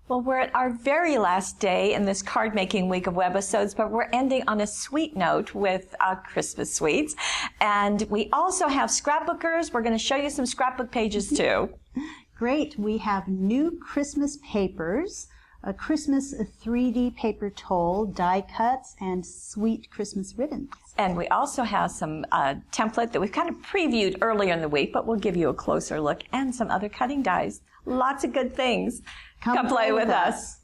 Well, we're at our very last day in this card making week of Webisodes, but we're ending on a sweet note with Christmas sweets. And we also have scrapbookers. We're going to show you some scrapbook pages too. Great. We have new Christmas papers, a Christmas 3D paper tole, die cuts, and sweet Christmas ribbons. And we also have some template that we've kind of previewed earlier in the week, but we'll give you a closer look, and some other cutting dies. Lots of good things. Come play with us.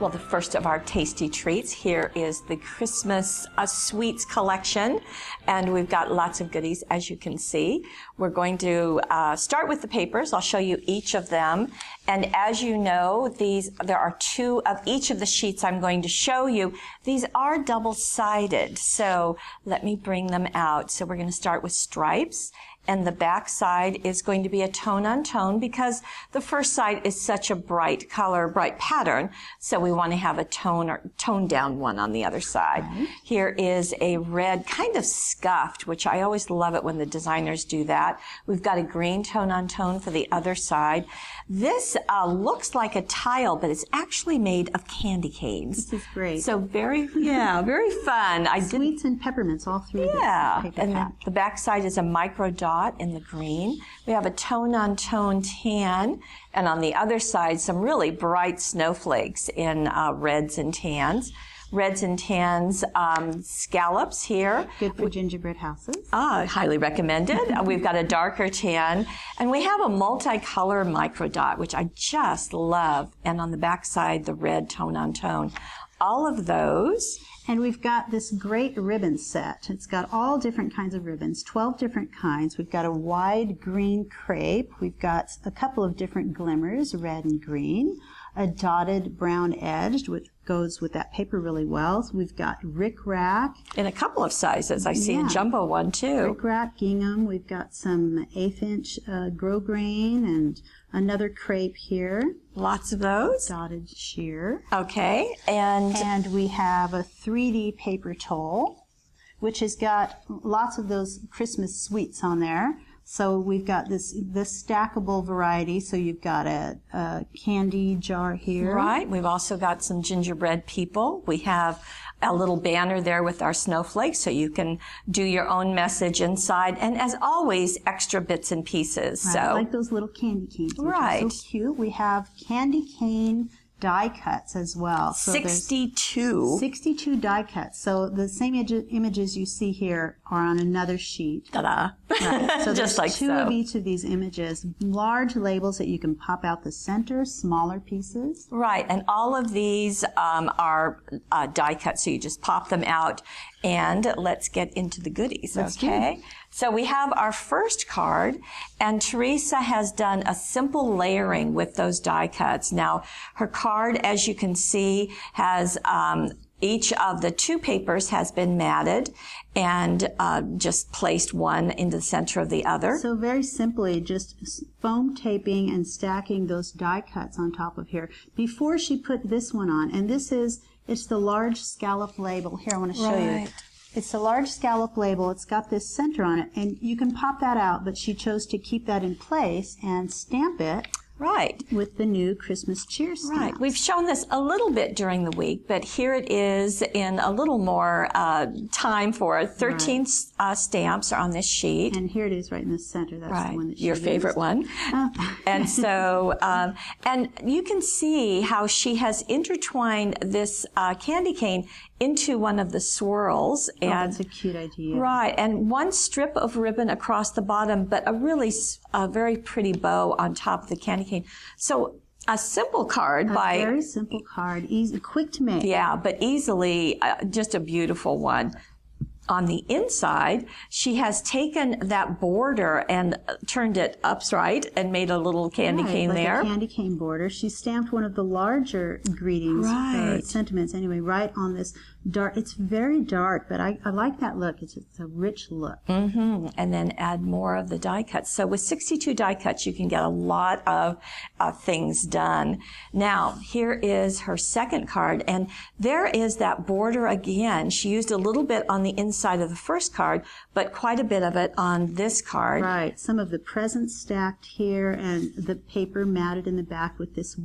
Well, the first of our tasty treats here is the Christmas sweets collection, and we've got lots of goodies, as you can see. We're going to start with the papers. I'll show you each of them, and as you know, there are two of each of the sheets I'm going to show you. These are double-sided, so let me bring them out. So we're going to start with stripes. And the back side is going to be a tone on tone because the first side is such a bright color, bright pattern. So we want to have a tone or toned down one on the other side. Mm-hmm. Here is a red, kind of scuffed, which I always love it when the designers do that. We've got a green tone on tone for the other side. This looks like a tile, but it's actually made of candy canes. This is great. So very fun. Sweets and peppermints, all through this paper and pack. the back side is a micro dot in the green. We have a tone-on-tone tan, and on the other side, some really bright snowflakes in reds and tans. Reds and tans scallops here. Good for gingerbread houses. Highly recommended. We've got a darker tan, and we have a multicolor micro dot, which I just love, and on the back side, the red tone-on-tone. All of those. And we've got this great ribbon set. It's got all different kinds of ribbons, 12 different kinds. We've got a wide green crepe. We've got a couple of different glimmers, red and green. A dotted brown edge, which goes with that paper really well. So we've got rickrack. In a couple of sizes. I see a jumbo one too. Rickrack, gingham. We've got some 1/8 inch grosgrain and another crepe here. Lots of those. Dotted sheer. Okay. And we have a 3D paper tole, which has got lots of those Christmas sweets on there. So we've got this stackable variety. So you've got a candy jar here. Right. We've also got some gingerbread people. We have a little banner there with our snowflakes, so you can do your own message inside. And as always, extra bits and pieces. Right, so like those little candy canes, which are so cute. We have candy cane die cuts as well. So 62. 62 die cuts. So the same images you see here are on another sheet. Ta-da. Right. So just like two of each of these images. Large labels that you can pop out the center, smaller pieces. Right, and all of these are die cuts, so you just pop them out. And let's get into the goodies, okay? So we have our first card, and Teresa has done a simple layering with those die cuts. Now, her card, as you can see, has each of the two papers has been matted and just placed one into the center of the other. So very simply, just foam taping and stacking those die cuts on top of here. Before she put this one on, and it's the large scallop label. Here, I want to show you. It's the large scallop label. It's got this center on it, and you can pop that out, but she chose to keep that in place and stamp it. Right. With the new Christmas cheer stamps. Right. We've shown this a little bit during the week, but here it is in a little more time for it. 13 stamps are on this sheet. And here it is right in the center. That's the one that she Your used. favorite one. And so, and you can see how she has intertwined this candy cane into one of the swirls. And that's a cute idea. Right. And one strip of ribbon across the bottom, but a really very pretty bow on top of the candy cane. So a simple card a very simple card, easy, quick to make. Yeah, but easily just a beautiful one. on the inside, she has taken that border and turned it upright and made a little candy cane like there. A candy cane border. She stamped one of the larger greetings, or sentiments anyway, right on this dark. It's very dark, but I like that look. It's a rich look. And then add more of the die cuts. So with 62 die cuts, you can get a lot of things done. Now, here is her second card, and there is that border again. She used a little bit on the inside of the first card, but quite a bit of it on this card. Right. Some of the presents stacked here, and the paper matted in the back with this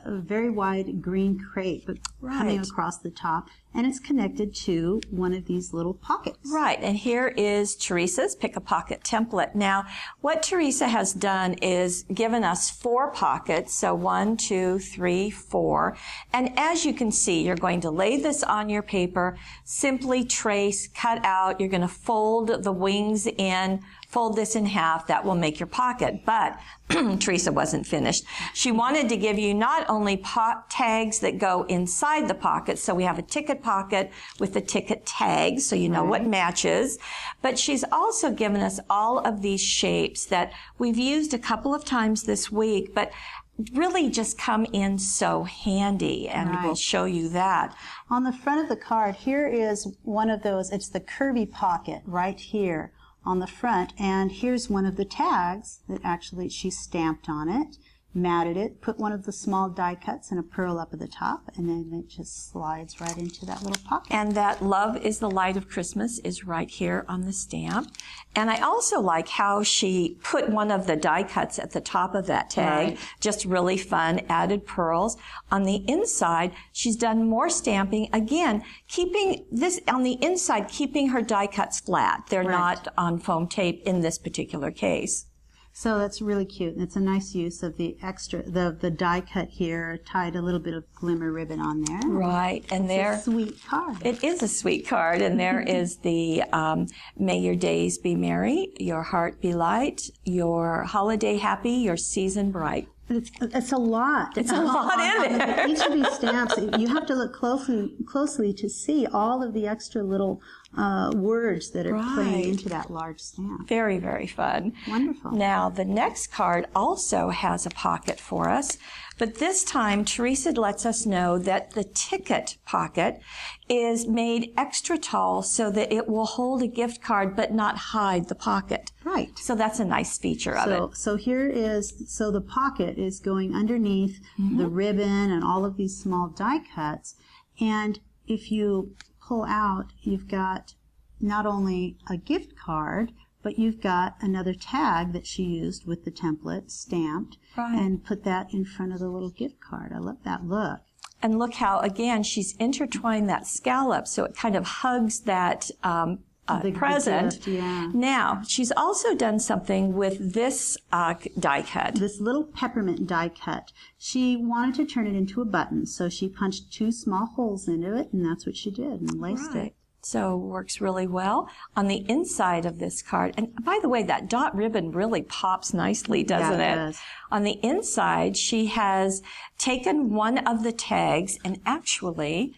very wide green crepe coming across the top, and it's connected to one of these little pockets. Right, and here is Teresa's Pick a Pocket template. Now, what Teresa has done is given us 4 pockets, so 1, 2, 3, 4, and as you can see, you're going to lay this on your paper, simply trace, cut out, you're going to fold the wings in, fold this in half, that will make your pocket. But Teresa wasn't finished. She wanted to give you not only tags that go inside the pocket, so we have a ticket pocket with the ticket tags, so you know what matches, but she's also given us all of these shapes that we've used a couple of times this week, but really just come in so handy, and we'll show you that. On the front of the card, here is one of those, it's the curvy pocket right here on the front, and here's one of the tags that actually she stamped on it, matted it, put one of the small die cuts and a pearl up at the top, and then it just slides right into that little pocket. And that Love is the Light of Christmas is right here on the stamp. And I also like how she put one of the die cuts at the top of that tag. Just really fun, added pearls. On the inside, she's done more stamping. Again, keeping this on the inside, keeping her die cuts flat. They're not on foam tape in this particular case. So that's really cute. It's a nice use of the extra, the die cut here, tied a little bit of glimmer ribbon on there. Right, and there, it's a sweet card. It is a sweet card, and there is the May your days be merry, your heart be light, your holiday happy, your season bright. It's a lot. It's a lot in it. Each of these stamps, you have to look closely to see all of the extra little words that are playing into that large stamp. Very, very fun. Wonderful. Now, the next card also has a pocket for us, but this time Teresa lets us know that the ticket pocket is made extra tall so that it will hold a gift card but not hide the pocket. Right. So that's a nice feature of it. So here is, so the pocket is going underneath the ribbon and all of these small die cuts, and if you pull out, you've got not only a gift card, but you've got another tag that she used with the template stamped and put that in front of the little gift card. I love that look. And look how, again, she's intertwined that scallop so it kind of hugs that present. The gift, Now, she's also done something with this die cut. This little peppermint die cut. She wanted to turn it into a button, so she punched 2 small holes into it, and that's what she did, and laced it. So works really well. On the inside of this card, and by the way, that dot ribbon really pops nicely, doesn't it? Does. On the inside, she has taken one of the tags, and actually,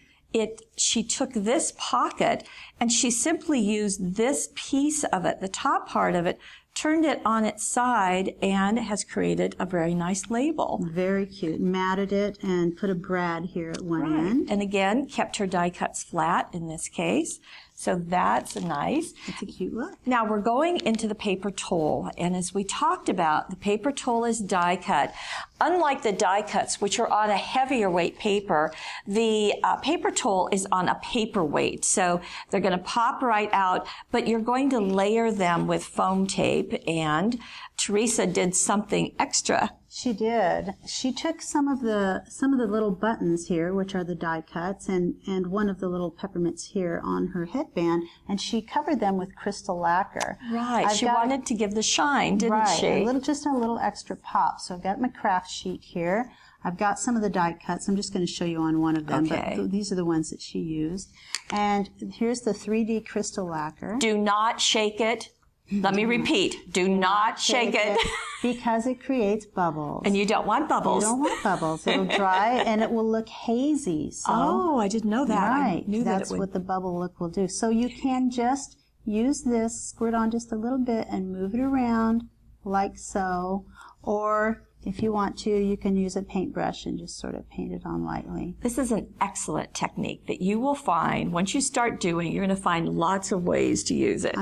she took this pocket and she simply used this piece of it, the top part of it, turned it on its side, and has created a very nice label. Very cute. Matted it and put a brad here at one end. And again, kept her die cuts flat in this case. So that's nice. It's a cute look. Now we're going into the paper tole, and as we talked about, the paper tole is die cut. Unlike the die cuts, which are on a heavier weight paper, the paper tole is on a paperweight, so they're going to pop right out, but you're going to layer them with foam tape, and Teresa did something extra. She did. She took some of the little buttons here, which are the die cuts, and one of the little peppermints here on her headband, and she covered them with crystal lacquer. Right. She wanted to give the shine, didn't she? Just a little extra pop. So I've got my craft sheet here. I've got some of the die cuts. I'm just going to show you on one of them, but these are the ones that she used. And here's the 3D crystal lacquer. Do not shake it. Let me repeat, do not shake it. Because it creates bubbles. And you don't want bubbles. You don't want bubbles. It'll dry and it will look hazy. So, oh, I didn't know that. Right. I knew That's what the bubble look will do. So you can just use this, squirt on just a little bit and move it around like so. Or if you want to, you can use a paintbrush and just sort of paint it on lightly. This is an excellent technique that you will find, once you start doing, you're going to find lots of ways to use it.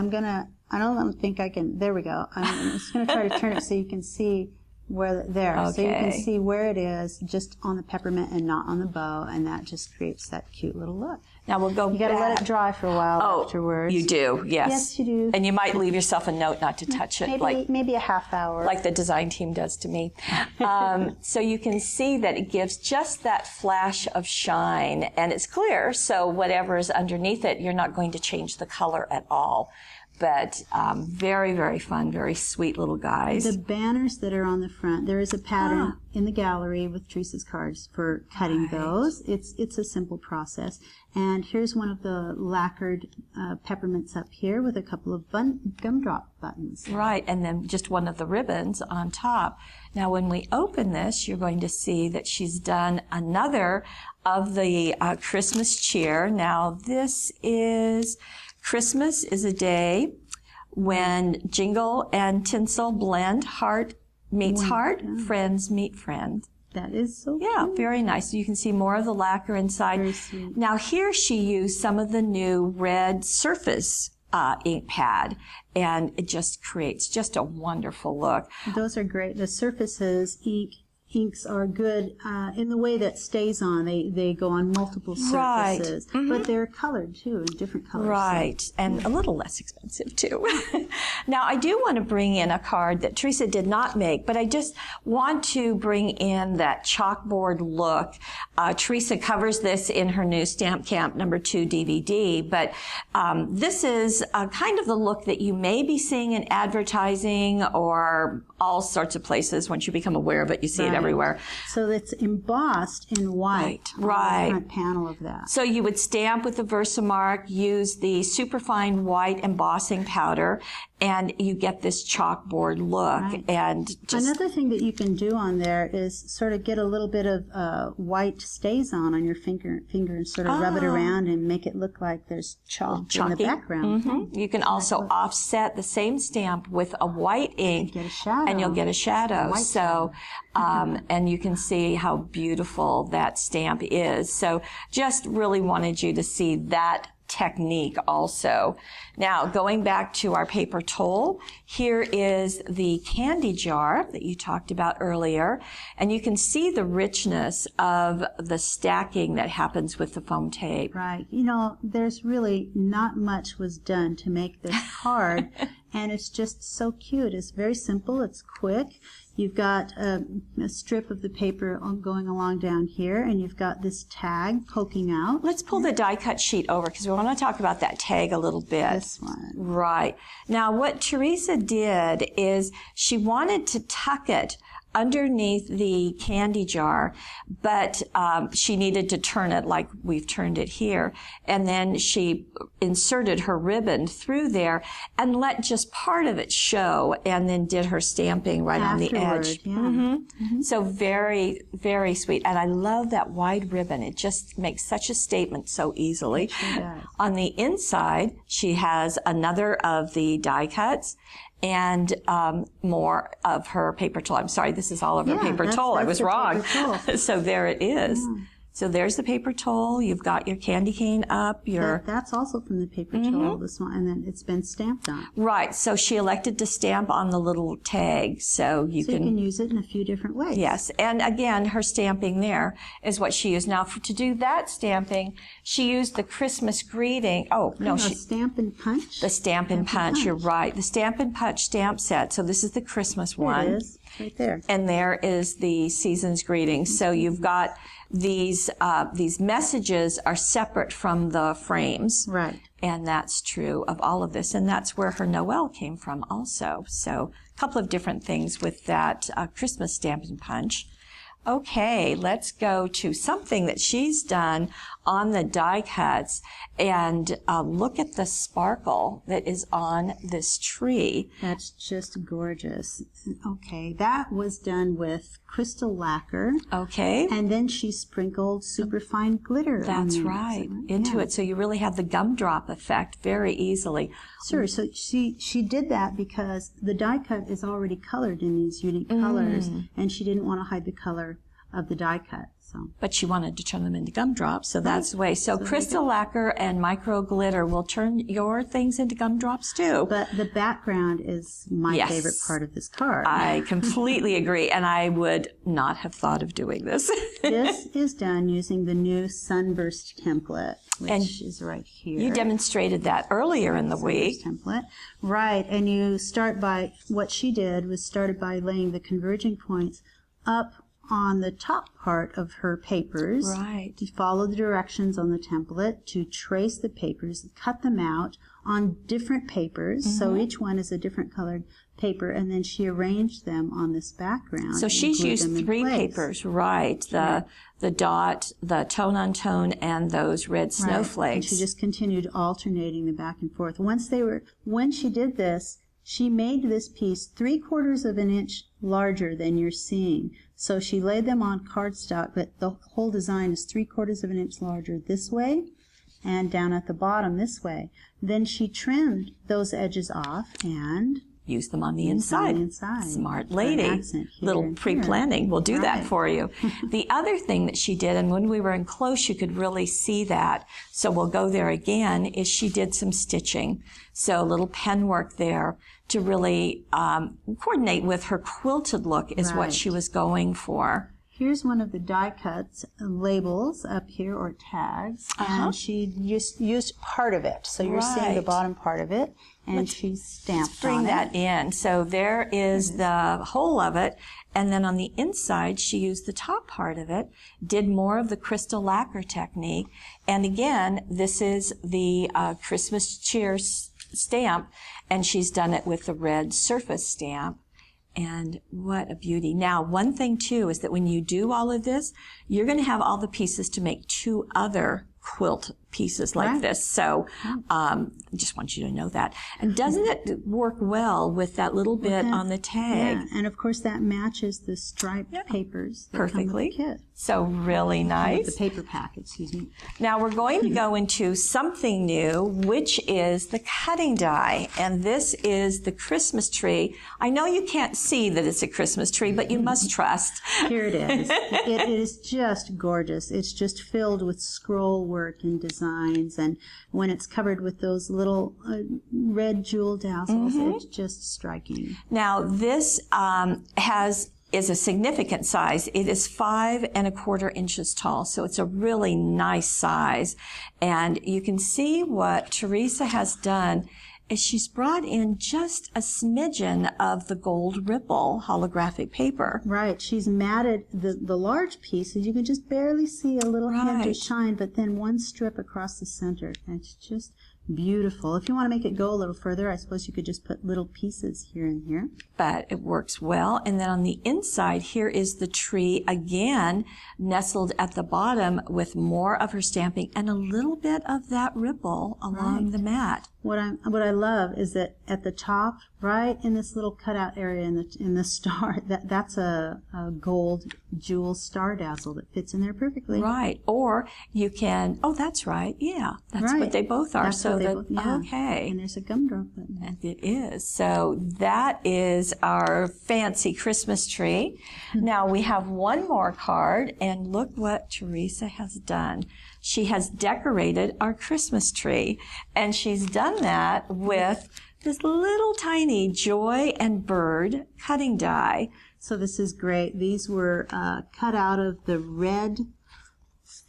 I don't think I can, there we go. I'm just going to try to turn it so you can see where, there. Okay. So you can see where it is just on the peppermint and not on the bow, and that just creates that cute little look. Now we'll go You got to let it dry for a while afterwards. You do, yes. Yes, you do. And you might leave yourself a note not to touch it. Maybe a half hour. Like the design team does to me. So you can see that it gives just that flash of shine, and it's clear, so whatever is underneath it, you're not going to change the color at all. But very, very fun, very sweet little guys. The banners that are on the front, there is a pattern in the gallery with Teresa's cards for cutting those. It's a simple process. And here's one of the lacquered peppermints up here with a couple of gumdrop buttons. Right, and then just one of the ribbons on top. Now when we open this, you're going to see that she's done another of the Christmas cheer. Now this is... Christmas is a day when jingle and tinsel blend, heart meets heart, friends meet friends. That is so cute. Very nice. You can see more of the lacquer inside. Very sweet. Now here she used some of the new red surface ink pad, and it just creates just a wonderful look. Those are great. The surfaces inks are good in the way that stays on. They go on multiple surfaces, but they're colored too in different colors. Right, and a little less expensive too. Now I do want to bring in a card that Teresa did not make, but I just want to bring in that chalkboard look. Teresa covers this in her new Stamp Camp #2 DVD, but this is kind of the look that you may be seeing in advertising or all sorts of places. Once you become aware of it, you see it everywhere. So it's embossed in white on the front panel of that. So you would stamp with the Versamark, use the superfine white embossing powder, and you get this chalkboard look. Right. And just another thing that you can do on there is sort of get a little bit of white stays on your finger and sort of rub it around and make it look like there's chalk in the background. You can also offset the same stamp with a white ink, and you'll get a shadow. So, and you can see how beautiful that stamp is. So just really wanted you to see that technique also. Now, going back to our paper tole, here is the candy jar that you talked about earlier, and you can see the richness of the stacking that happens with the foam tape. Right. You know, there's really not much was done to make this card, and it's just so cute. It's very simple. It's quick. You've got a strip of the paper going along down here, and you've got this tag poking out. Let's pull the die cut sheet over because we want to talk about that tag a little bit. This one. Right. Now, what Teresa did is she wanted to tuck it underneath the candy jar, but she needed to turn it like we've turned it here. And then she inserted her ribbon through there and let just part of it show, and then did her stamping right on the edge. So very, very sweet. And I love that wide ribbon. It just makes such a statement so easily. It sure does. On the inside, she has another of the die cuts and more of her paper tole. I'm sorry, this is all of her paper tole. I was wrong. So there it is. So there's the paper tole. You've got your candy cane up. That's also from the paper tole, this one, and then it's been stamped on. Right. So she elected to stamp on the little tag, so you can use it in a few different ways. Yes, and again, her stamping there is what she used. Now, to do that stamping, she used the Christmas greeting. Stamp and Punch. The Stamp and Punch. You're right. The Stamp and Punch stamp set. So this is the Christmas one. There it is, right there. And there is the season's greeting. So you've got these messages are separate from the frames. Right. And that's true of all of this. And that's where her Noel came from also. So a couple of different things with that Christmas Stamp and Punch. Okay, let's go to something that she's done on the die cuts, and look at the sparkle that is on this tree. That's just gorgeous. Okay, that was done with crystal lacquer. Okay. And then she sprinkled superfine glitter. That's right, into it. So you really have the gumdrop effect very easily. Sure. So she did that because the die cut is already colored in these unique colors, and she didn't want to hide the color of the die cut. So, but she wanted to turn them into gumdrops, so that's the way. So crystal lacquer and micro glitter will turn your things into gumdrops too. But the background is my favorite part of this card. I completely agree, and I would not have thought of doing this. This is done using the new Sunburst template, which is right here. You demonstrated that earlier in the week. Template. Right, and you start by, what she did was started by laying the converging points up on the top part of her papers. Right. To follow the directions on the template, to trace the papers, cut them out on different papers. So each one is a different colored paper, and then she arranged them on this background. So she's used 3 papers, right? The dot, the tone on tone, and those red snowflakes. And she just continued alternating them back and forth. When she did this, she made this piece 3/4 of an inch larger than you're seeing. So she laid them on cardstock, but the whole design is 3/4 of an inch larger this way and down at the bottom this way. Then she trimmed those edges off and use them on the inside. Smart lady. Little pre-planning. We'll do that for you. The other thing that she did, and when we were in close, you could really see that, so we'll go there again, is she did some stitching. So a little pen work there to really coordinate with her quilted look is what she was going for. Here's one of the die cuts labels up here, or tags, and she just used part of it. So you're seeing the bottom part of it, and she stamped on it. Bring that in. So there is the whole of it, and then on the inside she used the top part of it, did more of the crystal lacquer technique, and again, this is the Christmas cheer stamp, and she's done it with the red surface stamp. And what a beauty. Now, one thing too is that when you do all of this, you're going to have all the pieces to make 2 other quilt pieces like this. So I just want you to know that. And doesn't it work well with that little bit on the tag? Yeah, and of course that matches the striped papers that perfectly. come with the kit. So really nice. The paper pack, excuse me. Now we're going to go into something new, which is the cutting die. And this is the Christmas tree. I know you can't see that it's a Christmas tree, but you must trust. Here it is. It is just gorgeous. It's just filled with scroll work and designs. And when it's covered with those little red jewel tassels, it's just striking. Now this is a significant size. It is 5 1/4 inches tall, so it's a really nice size. And you can see what Teresa has done is she's brought in just a smidgen of the gold ripple holographic paper. Right. She's matted the large pieces. You can just barely see a little hint of shine, but then one strip across the center. And it's just beautiful. If you want to make it go a little further, I suppose you could just put little pieces here and here. But it works well. And then on the inside, here is the tree again, nestled at the bottom with more of her stamping and a little bit of that ripple along the mat. What I love is that at the top, right in this little cutout area in the star, that's a gold jewel star dazzle that fits in there perfectly. Right. Or you can, that's right. Yeah. That's what they both are. That's okay. And there's a gumdrop button. And it is. So that is our fancy Christmas tree. Now we have one more card, and look what Teresa has done. She has decorated our Christmas tree, and she's done that with this little tiny joy and bird cutting die. So this is great. These were cut out of the red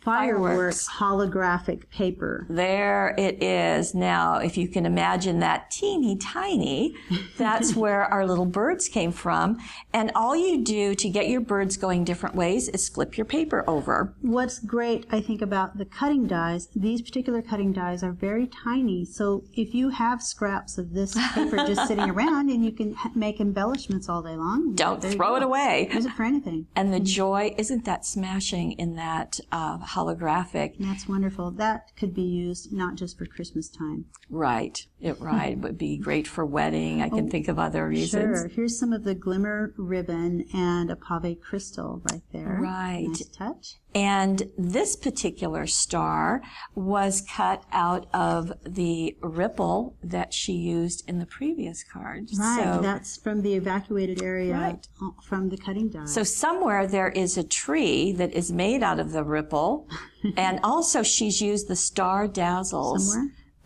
fireworks holographic paper. There it is. Now, if you can imagine that teeny tiny, that's where our little birds came from. And all you do to get your birds going different ways is flip your paper over. What's great, I think, about the cutting dies, these particular cutting dies are very tiny. So if you have scraps of this paper just sitting around, and you can make embellishments all day long. Don't throw it away. Use it for anything. And the joy, isn't that smashing in that holographic? That's wonderful. That could be used not just for Christmas time. Right. It would be great for wedding. I can think of other reasons. Sure. Here's some of the glimmer ribbon and a pave crystal right there. Right. Nice touch. And this particular star was cut out of the ripple that she used in the previous card. Right, so, that's from the evacuated area from the cutting die. So somewhere there is a tree that is made out of the ripple, and also she's used the star dazzles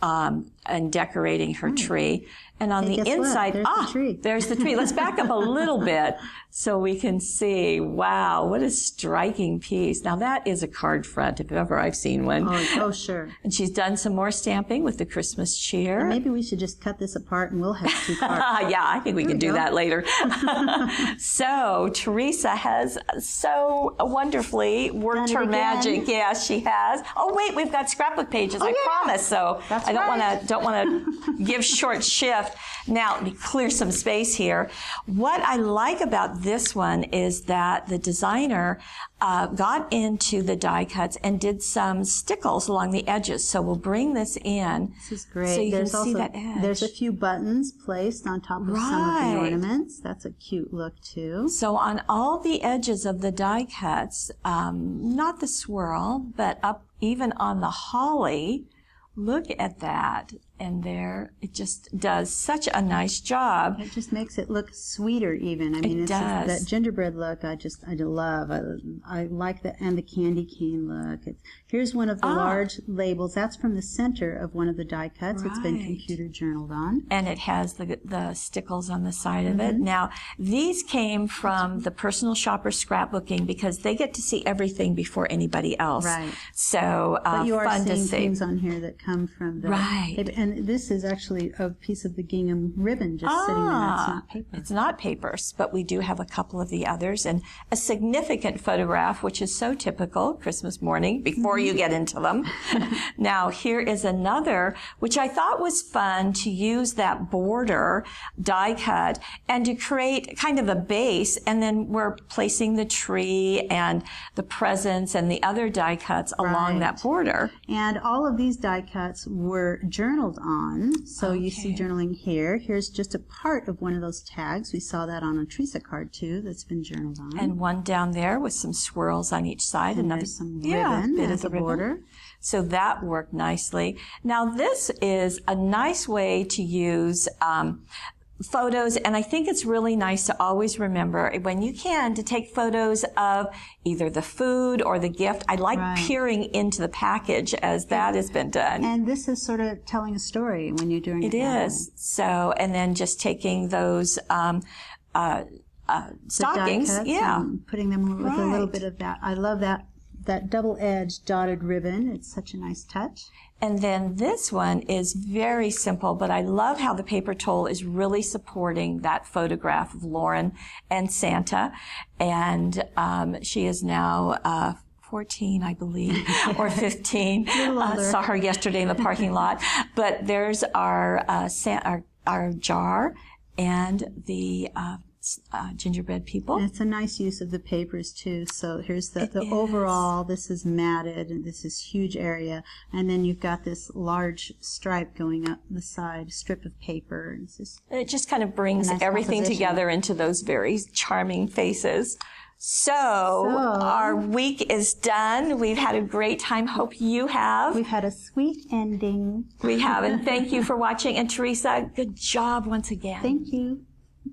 and decorating her tree. And on the inside, there's the tree. Let's back up a little bit so we can see, wow, what a striking piece. Now that is a card front, if ever I've seen one. Oh, sure. And she's done some more stamping with the Christmas cheer. And maybe we should just cut this apart and we'll have 2 cards. Yeah, I think we can do that later. So Teresa has so wonderfully worked her magic. Yeah, she has. Oh wait, we've got scrapbook pages. I promise. So that's I don't want to give short shift. Now, let me clear some space here. What I like about this one is that the designer got into the die cuts and did some stickles along the edges. So we'll bring this in. This is great. So you can see that edge. There's a few buttons placed on top of some of the ornaments. That's a cute look too. So on all the edges of the die cuts, not the swirl, but up even on the holly, look at that. And there, it just does such a nice job. It just makes it look sweeter even. I mean, it's just that gingerbread look I love. I like that, and the candy cane look. Here's one of the large labels. That's from the center of one of the die cuts. It's been computer journaled on. And it has the stickles on the side of it. Now, these came from the personal shopper scrapbooking because they get to see everything before anybody else. Right. So, but you are fun seeing to see. things on here that come from the... And this is actually a piece of the gingham ribbon just sitting there. It's not paper. It's not papers, but we do have a couple of the others and a significant photograph, which is so typical Christmas morning before you get into them. Now, here is another, which I thought was fun to use that border die cut and to create kind of a base, and then we're placing the tree and the presents and the other die cuts along that border. And all of these die cuts were journaled on. So you see journaling here. Here's just a part of one of those tags. We saw that on a Teresa card too that's been journaled on. And one down there with some swirls on each side. And there's some ribbon at the border. So that worked nicely. Now this is a nice way to use photos, and I think it's really nice to always remember when you can to take photos of either the food or the gift. I like peering into the package as that has been done. And this is sort of telling a story when you're doing it. It is. So, and then just taking those stockings, and putting them with a little bit of that. I love that double-edged dotted ribbon. It's such a nice touch. And then this one is very simple, but I love how the Papier Tole is really supporting that photograph of Lauren and Santa. And she is now 14, I believe, or 15. Saw her yesterday in the parking lot. But there's our jar and the gingerbread people. And it's a nice use of the papers too. So here's the overall, this is matted and this is huge area. And then you've got this large stripe going up the side, strip of paper. It just kind of brings everything together into those very charming faces. So our week is done. We've had a great time. Hope you have. We've had a sweet ending. We have. And thank you for watching. And Teresa, good job once again. Thank you.